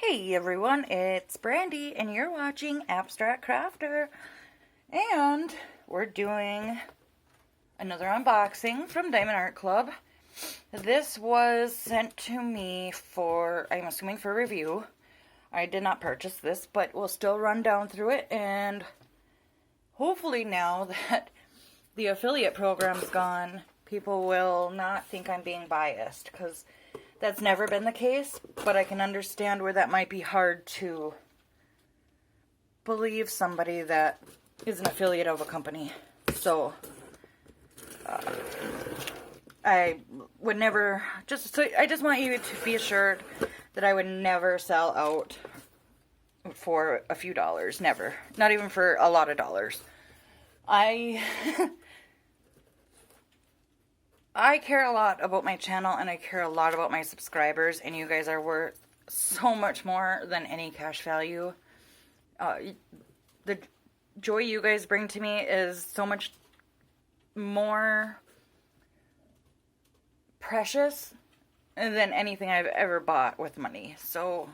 Hey everyone, it's Brandy and you're watching Abstract Crafter, and we're doing another unboxing from Diamond Art Club. This was sent to me for, I'm assuming, for review. I did not purchase this, but we'll still run down through it, and hopefully now that the affiliate program's gone, people will not think I'm being biased, because that's never been the case, but I can understand where that might be hard to believe somebody that is an affiliate of a company. So, I would never, I just want you to be assured that I would never sell out for a few dollars. Never. Not even for a lot of dollars. I care a lot about my channel, and I care a lot about my subscribers, and you guys are worth so much more than any cash value. The joy you guys bring to me is so much more precious than anything I've ever bought with money. So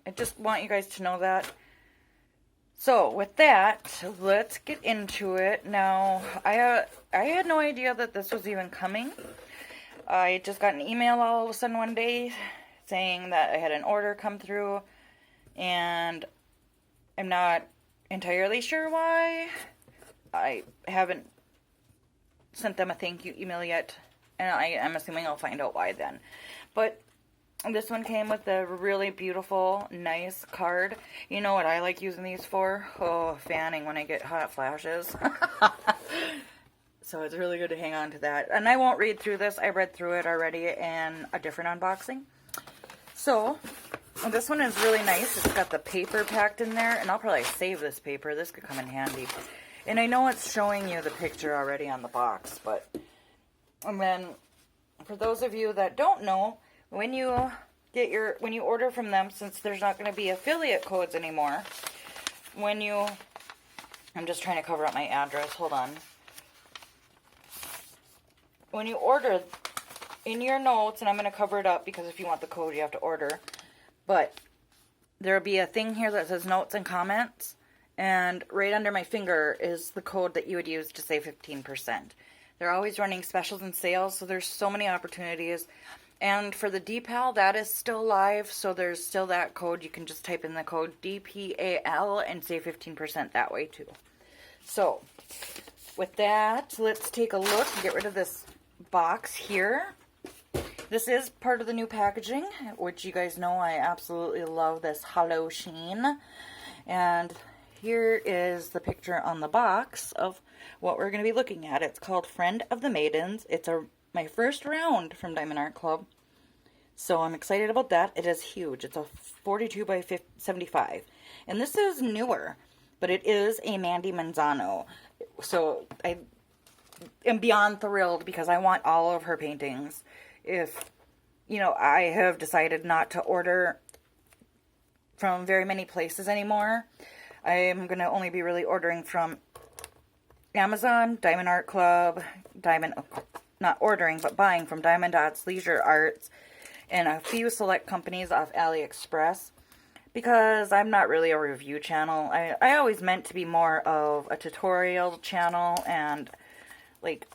I just want you guys to know that. So, with that, let's get into it. Now, I had no idea that this was even coming. I just got an email all of a sudden one day saying that I had an order come through, and I'm not entirely sure why. I haven't sent them a thank you email yet, and I'm assuming I'll find out why then. But this one came with a really beautiful, nice card. You know what I like using these for? Oh, fanning when I get hot flashes. So it's really good to hang on to that. And I won't read through this. I read through it already in a different unboxing. So, this one is really nice. It's got the paper packed in there. And I'll probably save this paper. This could come in handy. And I know it's showing you the picture already on the box. And then, for those of you that don't know, when you order from them, since there's not going to be affiliate codes anymore, I'm just trying to cover up my address, hold on. When you order, in your notes, and I'm going to cover it up because if you want the code you have to order, but there'll be a thing here that says notes and comments, and right under my finger is the code that you would use to save 15%. They're always running specials and sales, so there's so many opportunities. And for the DPAL, that is still live, so there's still that code. You can just type in the code DPAL and save 15% that way too. So, with that, let's take a look and get rid of this box here. This is part of the new packaging, which you guys know I absolutely love this hollow sheen. And here is the picture on the box of what we're going to be looking at. It's called Friend of the Maidens. It's my first round from Diamond Art Club, so I'm excited about that. It is huge. It's a 42 by 75, and this is newer, but it is a Mandie Manzano, so I am beyond thrilled because I want all of her paintings. If, I have decided not to order from very many places anymore. I am going to only be really ordering from Amazon, Diamond Art Club, not ordering, but buying from Diamond Dots, Leisure Arts, and a few select companies off AliExpress, because I'm not really a review channel. I always meant to be more of a tutorial channel and like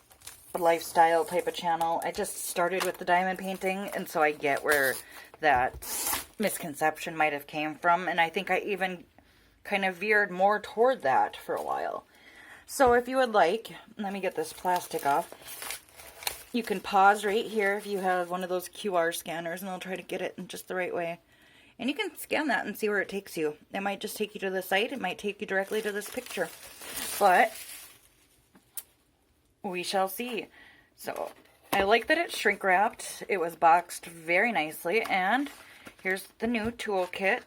a lifestyle type of channel. I just started with the diamond painting, and so I get where that misconception might have came from, and I think I even kind of veered more toward that for a while. So if you would like, let me get this plastic off. You can pause right here if you have one of those QR scanners, and I'll try to get it in just the right way. And you can scan that and see where it takes you. It might just take you to the site. It might take you directly to this picture. But we shall see. So I like that it's shrink wrapped. It was boxed very nicely. And here's the new toolkit.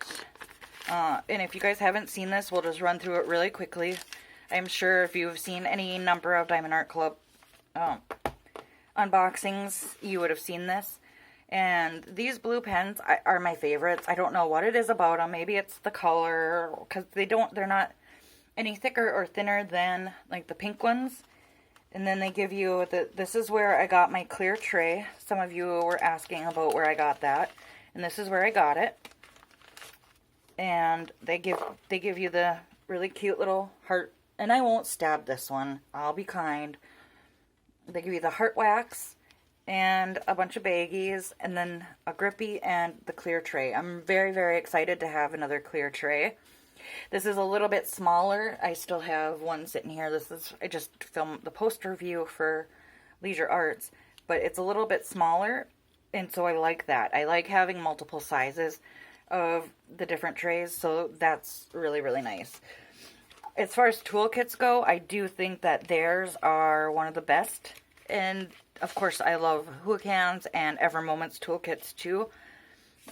And if you guys haven't seen this, we'll just run through it really quickly. I'm sure if you've seen any number of Diamond Art Club unboxings, you would have seen this. And these blue pens are my favorites. I don't know what it is about them. Maybe it's the color, because they're not any thicker or thinner than like the pink ones. And then they give you this is where I got my clear tray. Some of you were asking about where I got that, and this is where I got it. and they give you the really cute little heart, and I won't stab this one, I'll be kind. They give you the heart wax and a bunch of baggies, and then a grippy and the clear tray. I'm very, very excited to have another clear tray. This is a little bit smaller. I still have one sitting here. I just filmed the poster view for Leisure Arts, but it's a little bit smaller, and so I like that. I like having multiple sizes of the different trays, so that's really, really nice. As far as toolkits go, I do think that theirs are one of the best, and of course I love Hookan's and Evermoment's toolkits too.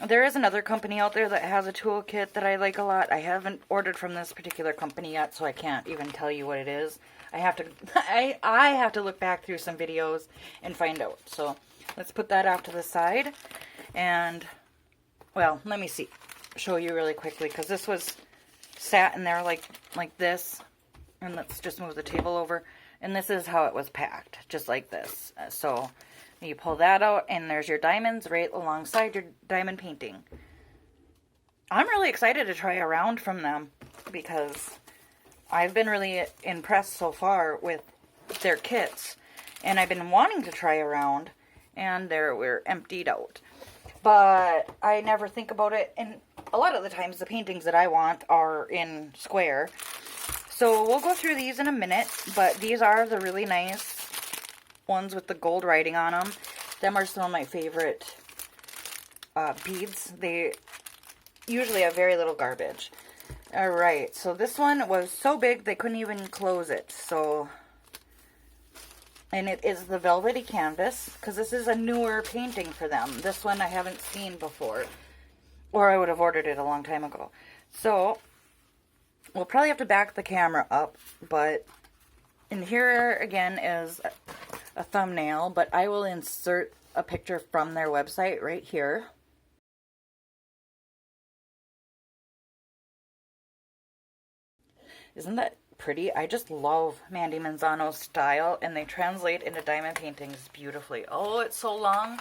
There is another company out there that has a toolkit that I like a lot. I haven't ordered from this particular company yet, so I can't even tell you what it is. I have to I have to look back through some videos and find out. So let's put that off to the side. And, well, let me show you really quickly, because this was sat in there like this. And let's just move the table over. And this is how it was packed, just like this. So you pull that out, and there's your diamonds right alongside your diamond painting. I'm really excited to try a round from them, because I've been really impressed so far with their kits. And I've been wanting to try a round, and we're emptied out. But I never think about it, and a lot of the times the paintings that I want are in square. So we'll go through these in a minute, but these are the really nice ones with the gold writing on them. Them are some of my favorite beads. They usually have very little garbage. Alright, so this one was so big they couldn't even close it. And it is the velvety canvas, because this is a newer painting for them. This one I haven't seen before, or I would have ordered it a long time ago. So we'll probably have to back the camera up, but in here again is a thumbnail, but I will insert a picture from their website right here. Isn't that pretty? I just love Mandie Manzano's style, and they translate into diamond paintings beautifully. Oh, it's so long.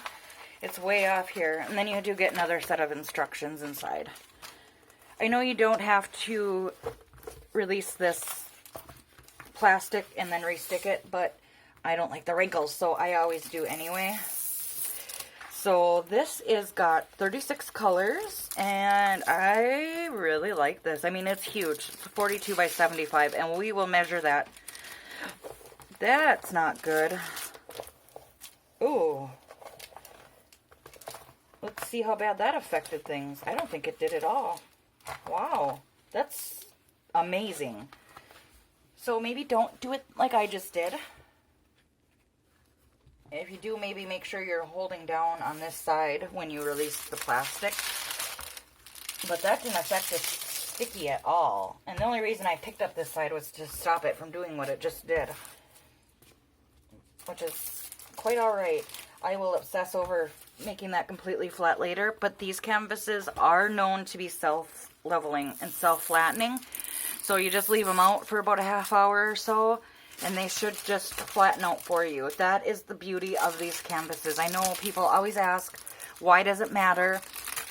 It's way off here. And then you do get another set of instructions inside. I know you don't have to release this plastic and then restick it, but I don't like the wrinkles, so I always do anyway. So this is got 36 colors, and I really like this. I mean, it's huge. It's 42 by 75, and we will measure that. That's not good. Ooh. Let's see how bad that affected things. I don't think it did at all. Wow. That's amazing. So maybe don't do it like I just did. If you do, maybe make sure you're holding down on this side when you release the plastic. But that didn't affect it sticky at all. And the only reason I picked up this side was to stop it from doing what it just did. Which is quite alright. I will obsess over making that completely flat later. But these canvases are known to be self-leveling and self-flattening. So you just leave them out for about a half hour or so, and they should just flatten out for you. That is the beauty of these canvases. I know people always ask, why does it matter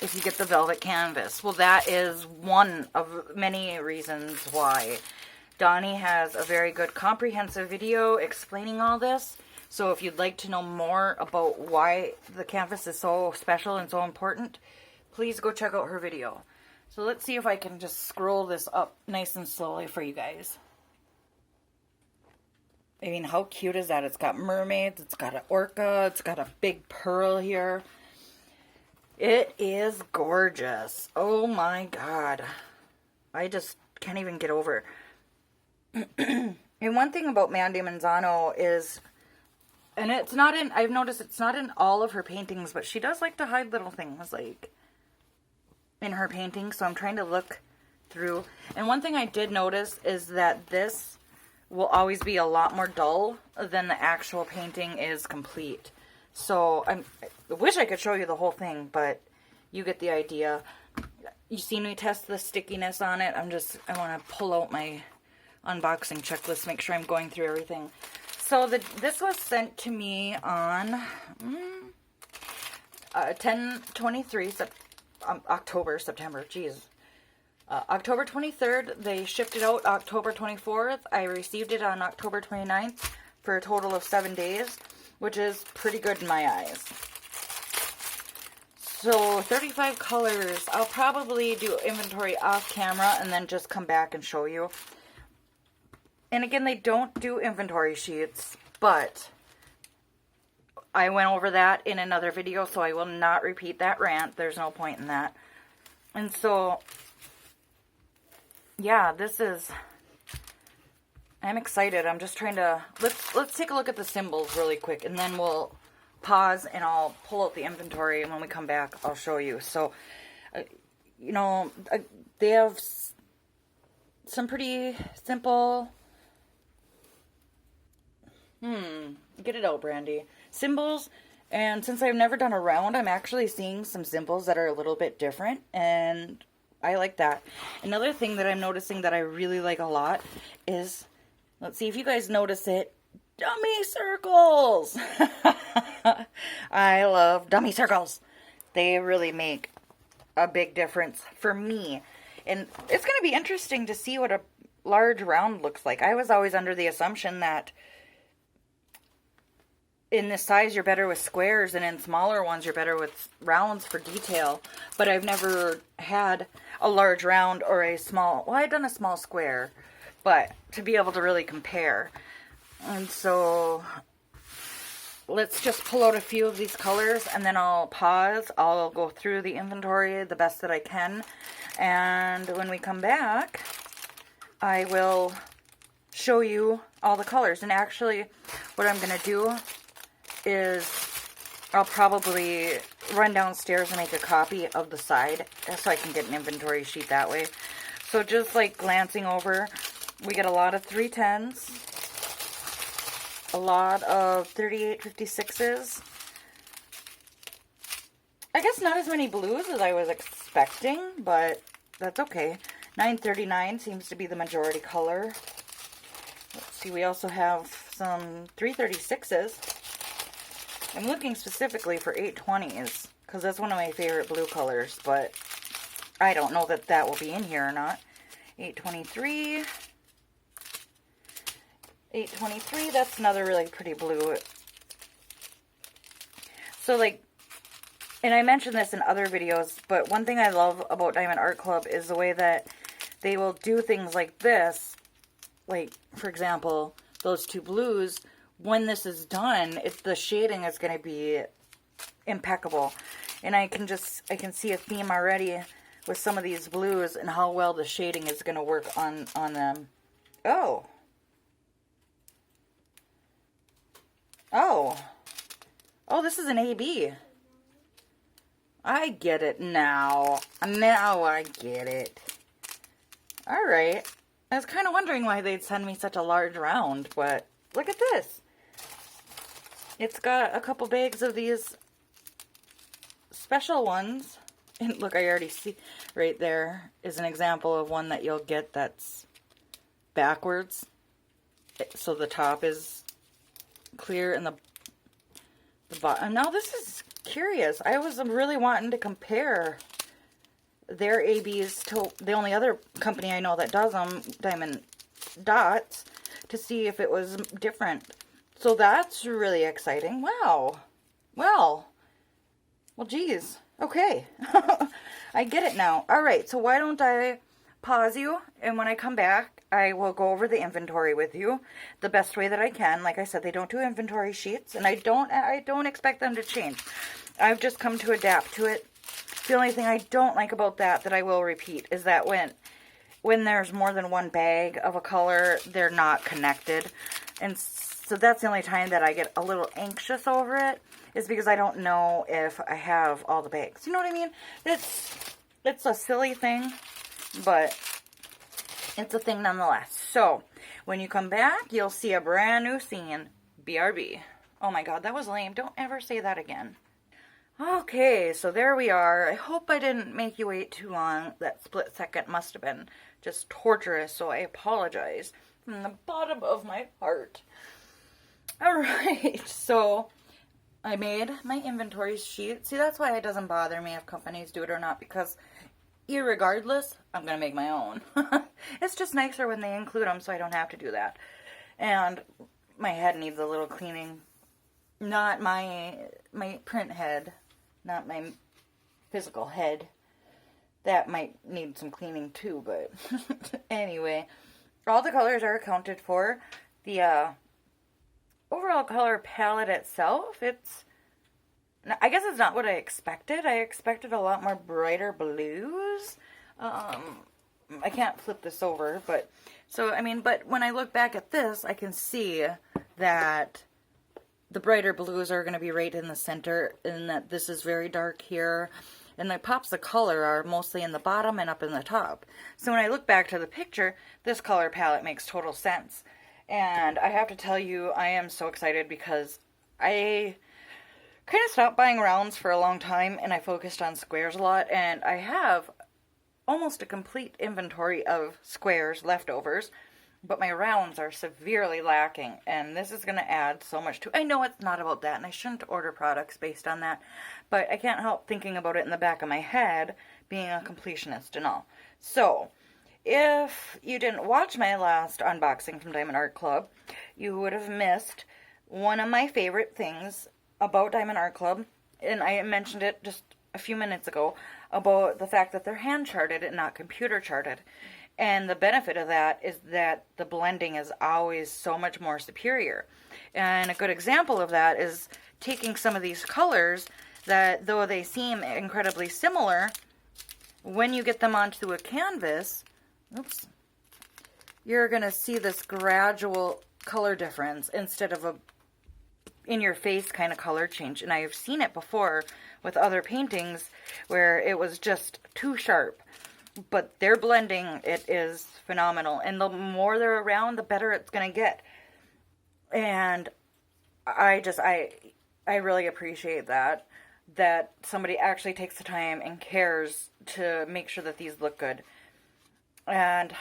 if you get the velvet canvas? Well, that is one of many reasons why. Donnie has a very good comprehensive video explaining all this. So if you'd like to know more about why the canvas is so special and so important, please go check out her video. So let's see if I can just scroll this up nice and slowly for you guys. I mean, how cute is that? It's got mermaids, it's got an orca, it's got a big pearl here. It is gorgeous. Oh my god. I just can't even get over it. And one thing about Mandie Manzano is, and it's not in, I've noticed it's not in all of her paintings, but she does like to hide little things, like, in her paintings. So I'm trying to look through. And one thing I did notice is that this will always be a lot more dull than the actual painting is complete. So I wish I could show you the whole thing, but you get the idea. You seen me test the stickiness on it. I want to pull out my unboxing checklist, make sure I'm going through everything. So this was sent to me on 10/23 September, geez. October 23rd, they shipped it out October 24th. I received it on October 29th for a total of 7 days, which is pretty good in my eyes. So 35 colors. I'll probably do inventory off camera and then just come back and show you. And again, they don't do inventory sheets, but I went over that in another video, so I will not repeat that rant. There's no point in that. And so, yeah, I'm excited. I'm just trying to, let's take a look at the symbols really quick, and then we'll pause and I'll pull out the inventory, and when we come back, I'll show you. So, you know, they have some pretty simple, get it out, Brandy, symbols. And since I've never done a round, I'm actually seeing some symbols that are a little bit different, and I like that. Another thing that I'm noticing that I really like a lot is, let's see if you guys notice it, dummy circles. I love dummy circles. They really make a big difference for me. And it's going to be interesting to see what a large round looks like. I was always under the assumption that in this size you're better with squares, and in smaller ones you're better with rounds for detail. But I've never had a large round or a small, well, I've done a small square, but to be able to really compare. And so let's just pull out a few of these colors, and then I'll pause. I'll go through the inventory the best that I can. And when we come back, I will show you all the colors. And actually, what I'm going to do is I'll probably run downstairs and make a copy of the side so I can get an inventory sheet that way. So just like glancing over, we get a lot of 310s. A lot of 3856s. I guess not as many blues as I was expecting, but that's okay. 939 seems to be the majority color. Let's see, we also have some 336s. I'm looking specifically for 820s, because that's one of my favorite blue colors, but I don't know that that will be in here or not. 823... 823, that's another really pretty blue. So, like, and I mentioned this in other videos, but one thing I love about Diamond Art Club is the way that they will do things like this. Like, for example, those two blues, when this is done, the shading is going to be impeccable. And I can see a theme already with some of these blues and how well the shading is going to work on them. Oh. Oh, this is an AB. I get it now. Now I get it. Alright. I was kind of wondering why they'd send me such a large round, but look at this. It's got a couple bags of these special ones. And look, I already see right there is an example of one that you'll get that's backwards. So the top is clear and the bottom. Now this is curious. I was really wanting to compare their ABs to the only other company I know that does them, Diamond Dots, to see if it was different. So that's really exciting. Wow. Well, geez. Okay. I get it now. All right. So why don't I pause you, and when I come back, I will go over the inventory with you the best way that I can. Like I said, they don't do inventory sheets, and I don't expect them to change. I've just come to adapt to it. The only thing I don't like about that I will repeat, is that when there's more than one bag of a color, they're not connected. And so that's the only time that I get a little anxious over it, is because I don't know if I have all the bags. You know what I mean? It's a silly thing, but it's a thing nonetheless. So, when you come back, you'll see a brand new scene. BRB. Oh my god, that was lame. Don't ever say that again. Okay, so there we are. I hope I didn't make you wait too long. That split second must have been just torturous, so I apologize from the bottom of my heart. Alright, so I made my inventory sheet. See, that's why it doesn't bother me if companies do it or not, because irregardless, I'm going to make my own. It's just nicer when they include them so I don't have to do that. And my head needs a little cleaning. Not my print head, not my physical head. That might need some cleaning too, but anyway. All the colors are accounted for. The overall color palette itself, I guess it's not what I expected. I expected a lot more brighter blues. I can't flip this over, but when I look back at this, I can see that the brighter blues are going to be right in the center, and that this is very dark here. And the pops of color are mostly in the bottom and up in the top. So when I look back to the picture, this color palette makes total sense. And I have to tell you, I am so excited because I kind of stopped buying rounds for a long time and I focused on squares a lot. And I have almost a complete inventory of squares leftovers. But my rounds are severely lacking, and this is going to add so much to. I know it's not about that, and I shouldn't order products based on that, but I can't help thinking about it in the back of my head, being a completionist and all. So, if you didn't watch my last unboxing from Diamond Art Club, you would have missed one of my favorite things about Diamond Art Club, and I mentioned it just a few minutes ago, about the fact that they're hand-charted and not computer-charted. And the benefit of that is that the blending is always so much more superior. And a good example of that is taking some of these colors that, though they seem incredibly similar, when you get them onto a canvas, you're going to see this gradual color difference instead of a in-your-face kind of color change. And I've seen it before with other paintings where it was just too sharp. But their blending, it is phenomenal. And the more they're around, the better it's going to get. And I really appreciate that somebody actually takes the time and cares to make sure that these look good. And,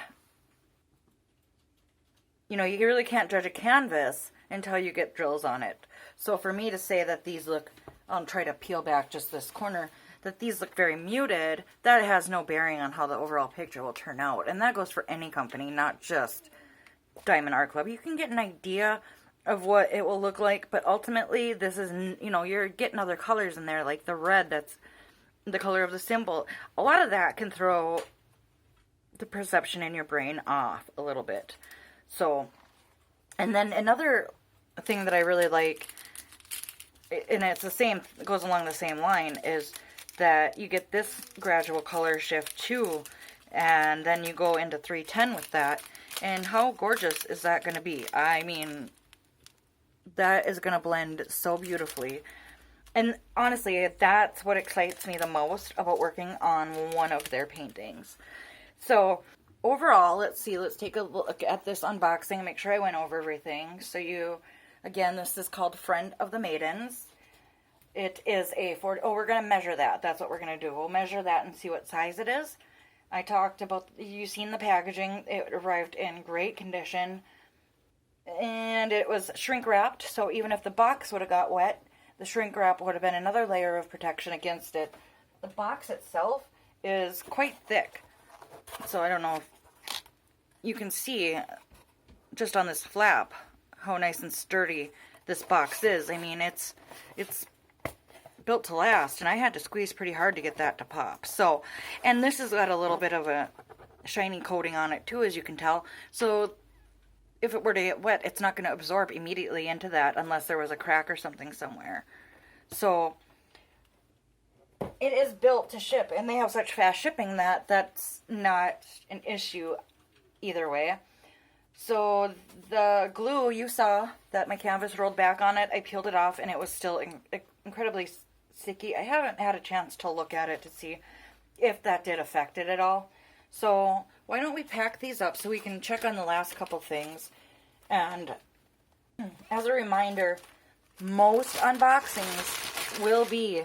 you really can't judge a canvas until you get drills on it. So for me to say that these look, I'll try to peel back just this corner, that these look very muted, that has no bearing on how the overall picture will turn out. And that goes for any company, not just Diamond Art Club. You can get an idea of what it will look like, but ultimately this is, you're getting other colors in there, like the red, that's the color of the symbol. A lot of that can throw the perception in your brain off a little bit. So, and then another thing that I really like, and it goes along the same line, is that you get this gradual color shift too, and then you go into 310 with that, and how gorgeous is that going to be? I mean, that is going to blend so beautifully. And honestly, that's what excites me the most about working on one of their paintings. So overall, let's take a look at this unboxing and make sure I went over everything. So again, this is called Friend of the Maidens. It is a 40, we're going to measure that. That's what we're going to do. We'll measure that and see what size it is. I talked about, you've seen the packaging. It arrived in great condition. And it was shrink wrapped, so even if the box would have got wet, the shrink wrap would have been another layer of protection against it. The box itself is quite thick. So I don't know if you can see just on this flap how nice and sturdy this box is. I mean, it's built to last, and I had to squeeze pretty hard to get that to pop. So, and this has got a little bit of a shiny coating on it too, as you can tell. So if it were to get wet, it's not going to absorb immediately into that unless there was a crack or something somewhere. So it is built to ship, and they have such fast shipping that that's not an issue either way. So the glue, you saw that my canvas rolled back on it. I peeled it off, and it was still incredibly sticky. I haven't had a chance to look at it to see if that did affect it at all. So why don't we pack these up so we can check on the last couple things. And as a reminder, most unboxings will be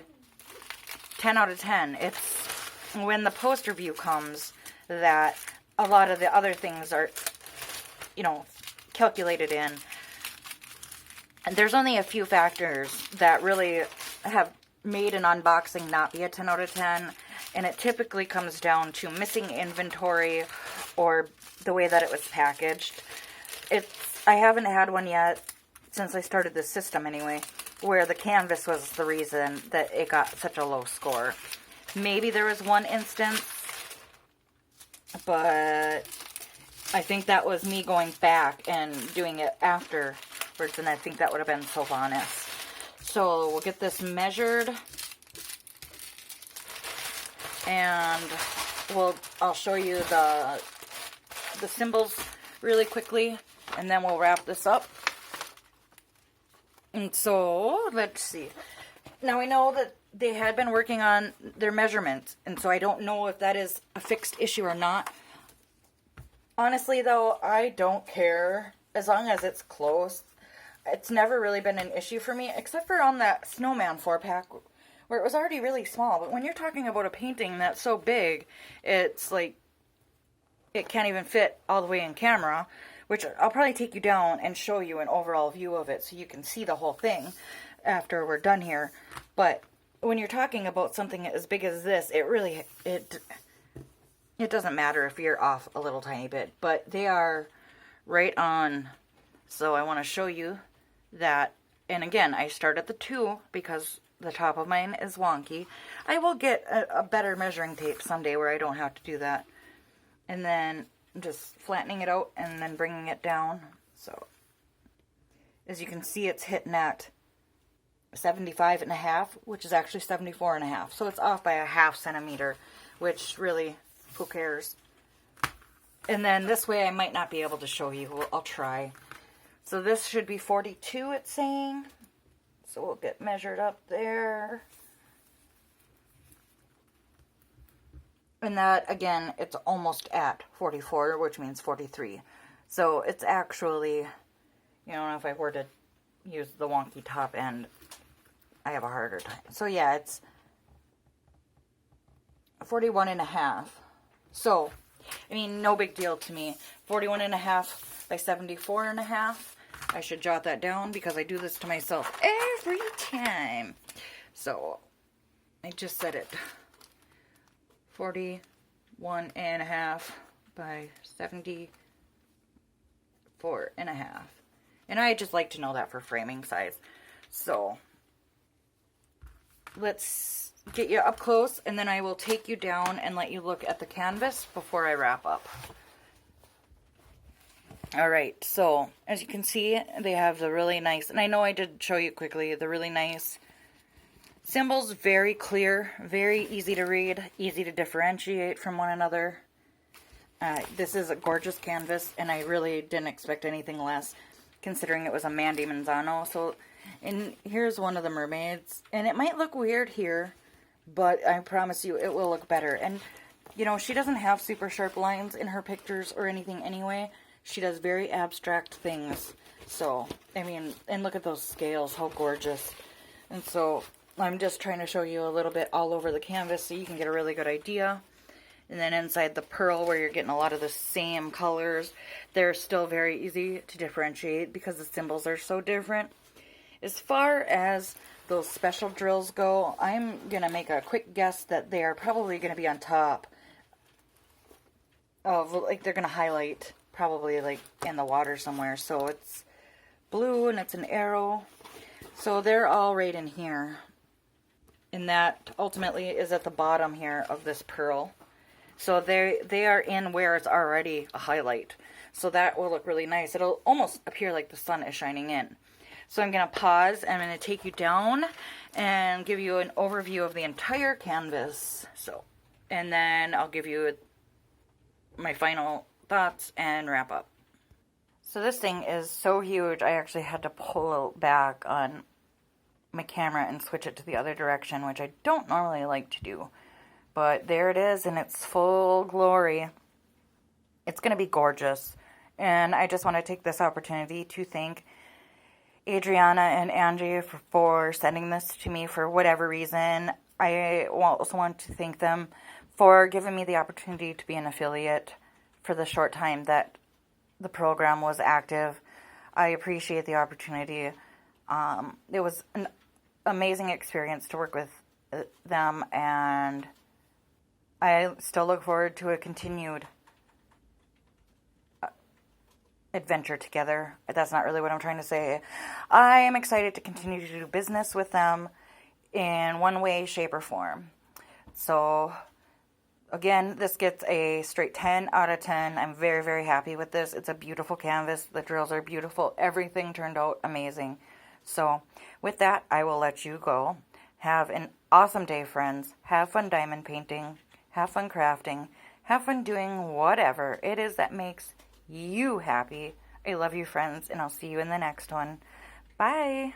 10 out of 10. It's when the post review comes that a lot of the other things are, calculated in. And there's only a few factors that really have made an unboxing not be a 10 out of 10, and it typically comes down to missing inventory or the way that it was packaged. I haven't had one yet since I started this system anyway, where the canvas was the reason that it got such a low score. Maybe there was one instance, but I think that was me going back and doing it afterwards, and I think that would have been Sylvanas. So we'll get this measured, and I'll show you the symbols really quickly, and then we'll wrap this up. And so, let's see. Now we know that they had been working on their measurements, and so I don't know if that is a fixed issue or not. Honestly, though, I don't care. As long as it's close. It's never really been an issue for me, except for on that Snowman 4-pack, where it was already really small. But when you're talking about a painting that's so big, it's like, it can't even fit all the way in camera, which I'll probably take you down and show you an overall view of it so you can see the whole thing after we're done here. But when you're talking about something as big as this, it doesn't matter if you're off a little tiny bit, but they are right on. So I want to show you that. And again, I start at the 2 because the top of mine is wonky. I will get a better measuring tape someday where I don't have to do that. And then just flattening it out and then bringing it down. So as you can see, it's hitting at 75.5, which is actually 74.5. So it's off by a ½ centimeter, which really, who cares? And then this way I might not be able to show you. I'll try. So this should be 42, it's saying. So we'll get measured up there. And that, again, it's almost at 44, which means 43. So it's actually, you know, if I were to use the wonky top end, I have a harder time. So yeah, it's 41.5. So, I mean, no big deal to me. 41.5 by 74.5. I should jot that down because I do this to myself every time. So, I just said it. 41.5 by 74.5. And I just like to know that for framing size. So, let's get you up close, and then I will take you down and let you look at the canvas before I wrap up. Alright, so as you can see, they have the really nice, and I know I did show you quickly, the really nice symbols, very clear, very easy to read, easy to differentiate from one another. This is a gorgeous canvas, and I really didn't expect anything less, considering it was a Mandie Manzano. So, and here's one of the mermaids, and it might look weird here, but I promise you it will look better. And, you know, she doesn't have super sharp lines in her pictures or anything anyway. She does very abstract things. So, I mean, and look at those scales, how gorgeous. And so, I'm just trying to show you a little bit all over the canvas so you can get a really good idea. And then inside the pearl, where you're getting a lot of the same colors, they're still very easy to differentiate because the symbols are so different. As far as those special drills go, I'm going to make a quick guess that they are probably going to be on top of, like, they're going to highlight probably, like, in the water somewhere. So it's blue and it's an arrow. So they're all right in here. And that ultimately is at the bottom here of this pearl. So they are in where it's already a highlight. So that will look really nice. It'll almost appear like the sun is shining in. So I'm going to pause. I'm going to take you down and give you an overview of the entire canvas. So, and then I'll give you my final thoughts and wrap up. So this thing is so huge, I actually had to pull back on my camera and switch it to the other direction, which I don't normally like to do. But there it is in its full glory. It's going to be gorgeous. And I just want to take this opportunity to thank Adriana and Angie for sending this to me for whatever reason. I also want to thank them for giving me the opportunity to be an affiliate for the short time that the program was active. I appreciate the opportunity. It was amazing experience to work with them, and I still look forward to a continued adventure together. That's not really what I'm trying to say. I am excited to continue to do business with them in one way, shape, or form. So, again, this gets a straight 10 out of 10. I'm very, very happy with this. It's a beautiful canvas. The drills are beautiful. Everything turned out amazing. So, with that, I will let you go. Have an awesome day, friends. Have fun diamond painting. Have fun crafting. Have fun doing whatever it is that makes you happy. I love you, friends, and I'll see you in the next one. Bye.